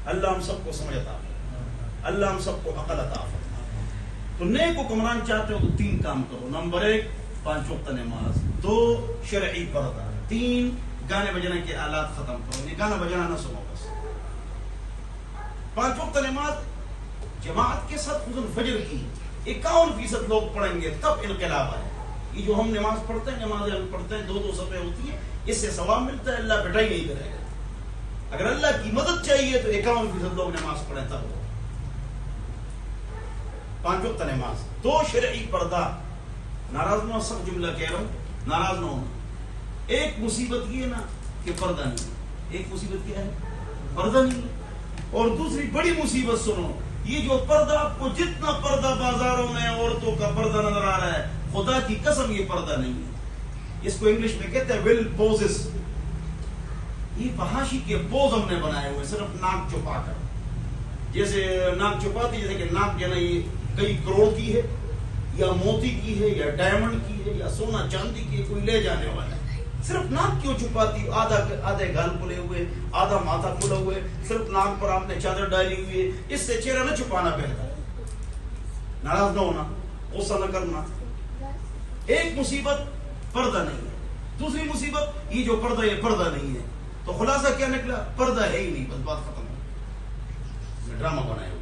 اللہ ہم سب کو سمجھ عطا فرمائے، اللہ ہم سب کو عقل عطا فرمائے۔ تو نیک حکمران چاہتے ہو تو 3 کام کرو۔ نمبر 1 5 وقت نماز، 2 شرعی پردہ، 3 گانے بجانے کے آلات ختم کرو، یہ گانا بجانا نہ سنو بس۔ 5 وقت نماز جماعت کے ساتھ خصوصاً فجر کی 51% لوگ پڑھیں گے تب انقلاب آئے۔ یہ جو ہم نماز پڑھتے ہیں، نمازیں ہم پڑھتے ہیں 2 صفحے ہوتی ہیں، اس سے ثواب ملتا ہے، اللہ پٹائی نہیں کرے گا۔ اگر اللہ کی مدد چاہیے تو 51% لوگ نماز پڑھیں تب ہو۔ 5 وقت نماز، 2 شرعی پردہ۔ ناراض نہ ہو، سب جملہ کہہ رہا ہوں، ناراض نہ ہونا۔ ایک مصیبت یہ نا کہ پردہ نہیں ہے، ایک مصیبت کیا ہے؟ پردہ نہیں ہے۔ اور دوسری بڑی مصیبت سنو، یہ جو پردہ، آپ کو جتنا پردہ بازاروں میں عورتوں کا پردہ نظر آ رہا ہے، خدا کی قسم یہ پردہ نہیں ہے۔ اس کو انگلش میں کہتے ہیں ول پوزز۔ یہ فحاشی کے پوز ہم نے بنائے ہوئے، صرف ناک چھپا کر، جیسے ناک چھپاتی، جیسے کہ ناک جو ہے نا یہ کئی کروڑ کی ہے، یا موتی کی ہے، یا ڈائمنڈ کی ہے، یا سونا چاندی کی ہے، کوئی لے جانے والا ہے۔ صرف ناک کیوں چھپاتی؟ آدھے گال کھلے ہوئے، آدھا ماتھا کھلا ہوئے، صرف ناک پر آپ نے چادر ڈالی ہوئی ہے، اس سے چہرہ نہ چھپانا بہتر ہے۔ ناراض نہ ہونا، غصہ نہ کرنا۔ ایک مصیبت پردہ نہیں ہے، دوسری مصیبت یہ جو پردہ، یہ پردہ نہیں ہے۔ تو خلاصہ کیا نکلا؟ پردہ ہے ہی نہیں، بس بات ختم ہو، ڈرامہ بنایا۔